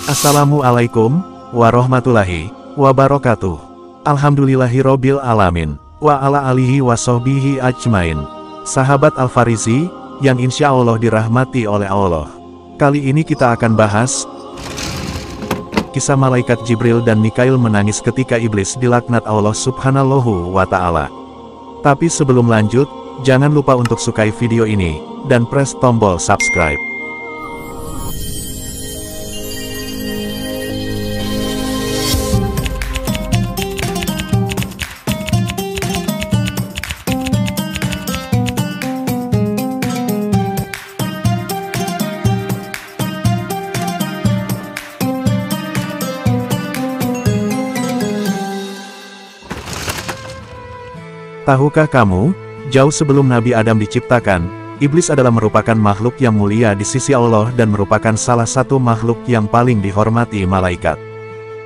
Assalamualaikum warahmatullahi wabarakatuh. Alhamdulillahirobbil alamin. Wa ala alihi wa sahbihi ajmain. Sahabat Al-Farizi, yang insya Allah dirahmati oleh Allah. Kali ini kita akan bahas kisah malaikat Jibril dan Mikail menangis ketika iblis dilaknat Allah Subhanahu wa Ta'ala. Tapi sebelum lanjut, jangan lupa untuk sukai video ini, dan press tombol subscribe. Tahukah kamu, jauh sebelum Nabi Adam diciptakan, iblis adalah merupakan makhluk yang mulia di sisi Allah dan merupakan salah satu makhluk yang paling dihormati malaikat.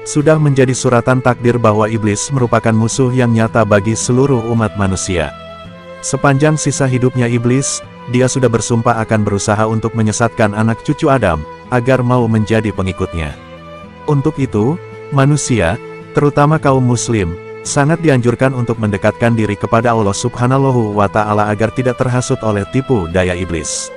Sudah menjadi suratan takdir bahwa iblis merupakan musuh yang nyata bagi seluruh umat manusia. Sepanjang sisa hidupnya iblis, dia sudah bersumpah akan berusaha untuk menyesatkan anak cucu Adam, agar mau menjadi pengikutnya. Untuk itu, manusia, terutama kaum muslim, sangat dianjurkan untuk mendekatkan diri kepada Allah Subhanahu wa Ta'ala agar tidak terhasut oleh tipu daya iblis.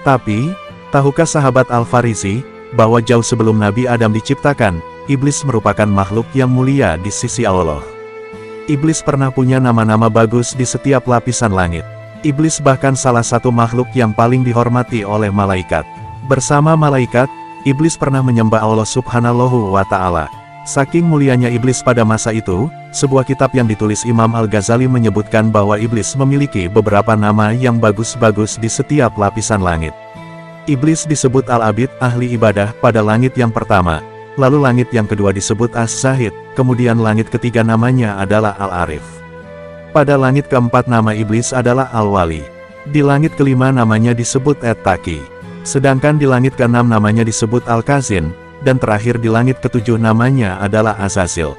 Tapi, tahukah sahabat Al-Farizi, bahwa jauh sebelum Nabi Adam diciptakan, iblis merupakan makhluk yang mulia di sisi Allah. Iblis pernah punya nama-nama bagus di setiap lapisan langit. Iblis bahkan salah satu makhluk yang paling dihormati oleh malaikat. Bersama malaikat, iblis pernah menyembah Allah Subhanahu wa Ta'ala. Saking mulianya iblis pada masa itu, sebuah kitab yang ditulis Imam Al-Ghazali menyebutkan bahwa iblis memiliki beberapa nama yang bagus-bagus di setiap lapisan langit. Iblis disebut Al-Abid, ahli ibadah, pada langit yang pertama. Lalu langit yang kedua disebut As-Zahid, kemudian langit ketiga namanya adalah Al-Arif. Pada langit keempat nama iblis adalah Al-Wali. Di langit kelima namanya disebut At-Taqi. Sedangkan di langit keenam namanya disebut Al-Kazin. Dan terakhir di langit ketujuh namanya adalah Azazil.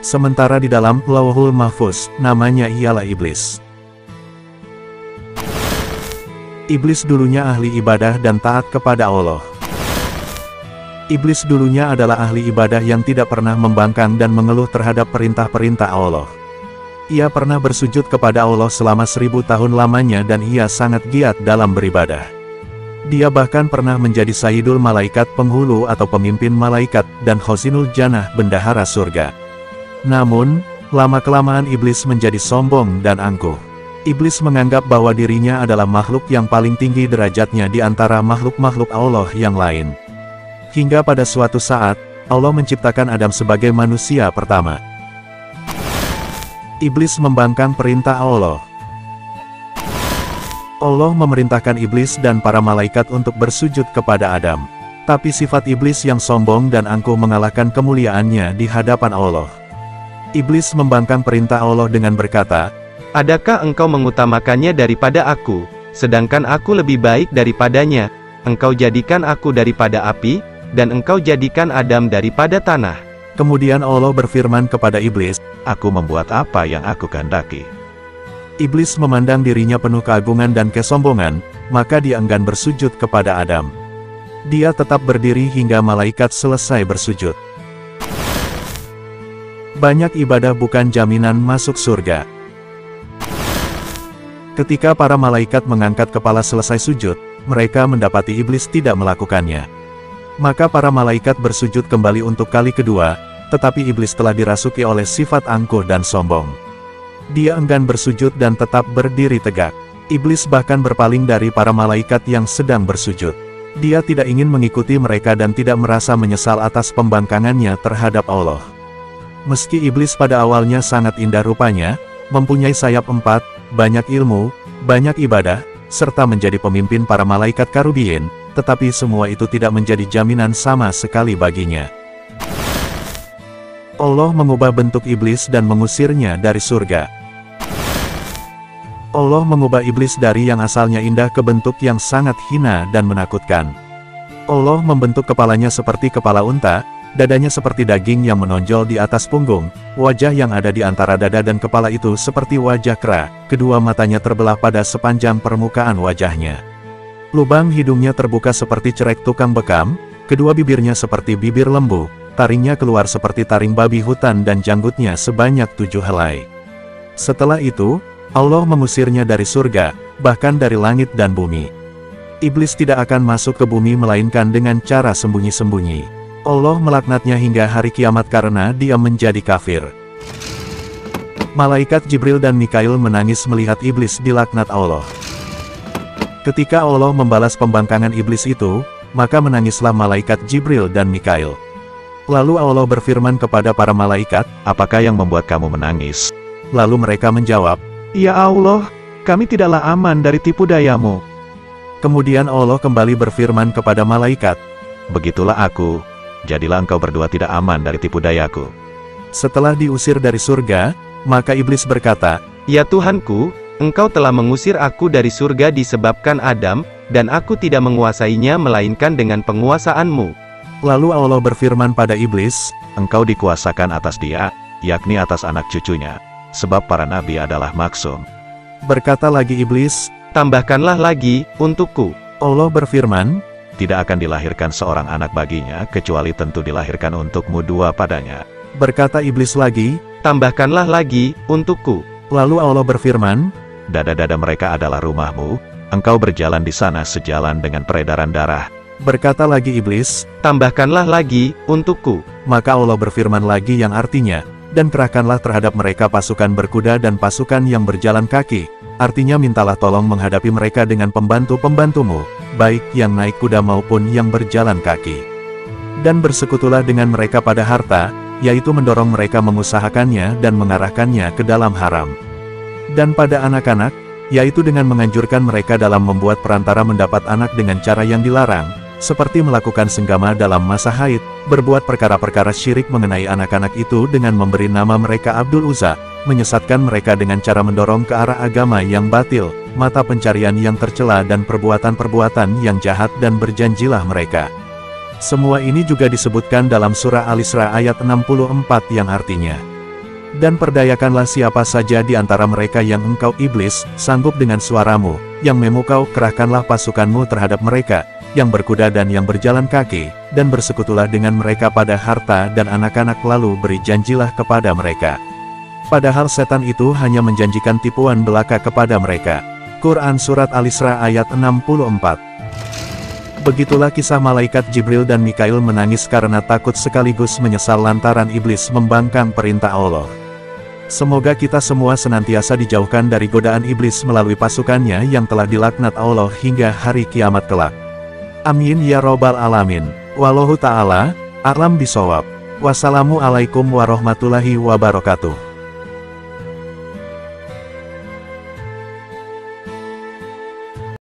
Sementara di dalam Lauhul Mahfuz, namanya ialah iblis. Iblis dulunya ahli ibadah dan taat kepada Allah. Iblis dulunya adalah ahli ibadah yang tidak pernah membangkang dan mengeluh terhadap perintah-perintah Allah. Ia pernah bersujud kepada Allah selama 1000 tahun lamanya dan ia sangat giat dalam beribadah. Dia bahkan pernah menjadi Sayyidul Malaikat, penghulu atau pemimpin malaikat, dan Khazinul Jannah, bendahara surga. Namun, lama-kelamaan iblis menjadi sombong dan angkuh. Iblis menganggap bahwa dirinya adalah makhluk yang paling tinggi derajatnya di antara makhluk-makhluk Allah yang lain. Hingga pada suatu saat, Allah menciptakan Adam sebagai manusia pertama. Iblis membangkang perintah Allah. Allah memerintahkan iblis dan para malaikat untuk bersujud kepada Adam. Tapi sifat iblis yang sombong dan angkuh mengalahkan kemuliaannya di hadapan Allah. Iblis membangkang perintah Allah dengan berkata, "Adakah engkau mengutamakannya daripada aku, sedangkan aku lebih baik daripadanya? Engkau jadikan aku daripada api, dan engkau jadikan Adam daripada tanah." Kemudian Allah berfirman kepada iblis, "Aku membuat apa yang aku kehendaki." Iblis memandang dirinya penuh keagungan dan kesombongan, maka dia enggan bersujud kepada Adam. Dia tetap berdiri hingga malaikat selesai bersujud. Banyak ibadah bukan jaminan masuk surga. Ketika para malaikat mengangkat kepala selesai sujud, mereka mendapati iblis tidak melakukannya. Maka para malaikat bersujud kembali untuk kali kedua, tetapi iblis telah dirasuki oleh sifat angkuh dan sombong. Dia enggan bersujud dan tetap berdiri tegak. Iblis bahkan berpaling dari para malaikat yang sedang bersujud. Dia tidak ingin mengikuti mereka dan tidak merasa menyesal atas pembangkangannya terhadap Allah. Meski iblis pada awalnya sangat indah rupanya, mempunyai sayap 4, banyak ilmu, banyak ibadah, serta menjadi pemimpin para malaikat karubiyin, tetapi semua itu tidak menjadi jaminan sama sekali baginya. Allah mengubah bentuk iblis dan mengusirnya dari surga. Allah mengubah iblis dari yang asalnya indah ke bentuk yang sangat hina dan menakutkan. Allah membentuk kepalanya seperti kepala unta, dadanya seperti daging yang menonjol di atas punggung, wajah yang ada di antara dada dan kepala itu seperti wajah kera, kedua matanya terbelah pada sepanjang permukaan wajahnya. Lubang hidungnya terbuka seperti cerek tukang bekam, Kedua bibirnya seperti bibir lembu, taringnya keluar seperti taring babi hutan dan janggutnya sebanyak 7 helai. Setelah itu, Allah mengusirnya dari surga, bahkan dari langit dan bumi. Iblis tidak akan masuk ke bumi melainkan dengan cara sembunyi-sembunyi. Allah melaknatnya hingga hari kiamat karena dia menjadi kafir. Malaikat Jibril dan Mikail menangis melihat iblis dilaknat Allah. Ketika Allah membalas pembangkangan iblis itu, maka menangislah malaikat Jibril dan Mikail. Lalu Allah berfirman kepada para malaikat, Apakah yang membuat kamu menangis? lalu mereka menjawab, Ya Allah, kami tidaklah aman dari tipu dayamu. kemudian Allah kembali berfirman kepada malaikat, Begitulah aku, jadilah engkau berdua tidak aman dari tipu dayaku. setelah diusir dari surga, maka iblis berkata, Ya Tuhanku, Engkau telah mengusir aku dari surga disebabkan Adam, dan aku tidak menguasainya melainkan dengan penguasaan-Mu. lalu Allah berfirman pada iblis, Engkau dikuasakan atas dia, yakni atas anak cucunya, sebab para nabi adalah maksum. berkata lagi iblis, Tambahkanlah lagi, untukku. Allah berfirman, Tidak akan dilahirkan seorang anak baginya, kecuali tentu dilahirkan untukmu 2 padanya. berkata iblis lagi, Tambahkanlah lagi, untukku. lalu Allah berfirman, Dada-dada mereka adalah rumahmu, engkau berjalan di sana sejalan dengan peredaran darah. berkata lagi iblis, Tambahkanlah lagi, untukku. maka Allah berfirman lagi yang artinya, dan kerahkanlah terhadap mereka pasukan berkuda dan pasukan yang berjalan kaki, artinya mintalah tolong menghadapi mereka dengan pembantu-pembantumu, baik yang naik kuda maupun yang berjalan kaki. Dan bersekutulah dengan mereka pada harta, yaitu mendorong mereka mengusahakannya dan mengarahkannya ke dalam haram. Dan pada anak-anak, yaitu dengan menganjurkan mereka dalam membuat perantara mendapat anak dengan cara yang dilarang, seperti melakukan senggama dalam masa haid, berbuat perkara-perkara syirik mengenai anak-anak itu dengan memberi nama mereka Abdul Uzza, menyesatkan mereka dengan cara mendorong ke arah agama yang batil, mata pencarian yang tercela dan perbuatan-perbuatan yang jahat dan berjanjilah mereka. Semua ini juga disebutkan dalam surah Al-Isra ayat 64 yang artinya, dan perdayakanlah siapa saja di antara mereka yang engkau iblis, sanggup dengan suaramu, yang memukau, kerahkanlah pasukanmu terhadap mereka, yang berkuda dan yang berjalan kaki, dan bersekutulah dengan mereka pada harta dan anak-anak lalu beri janjilah kepada mereka. Padahal setan itu hanya menjanjikan tipuan belaka kepada mereka. Quran Surat Al-Isra ayat 64. Begitulah kisah malaikat Jibril dan Mikail menangis karena takut sekaligus menyesal lantaran iblis membangkang perintah Allah. Semoga kita semua senantiasa dijauhkan dari godaan iblis melalui pasukannya yang telah dilaknat Allah hingga hari kiamat kelak. Amin ya robbal alamin. Wallahu ta'ala a'lam bishawab. Wassalamualaikum warahmatullahi wabarakatuh.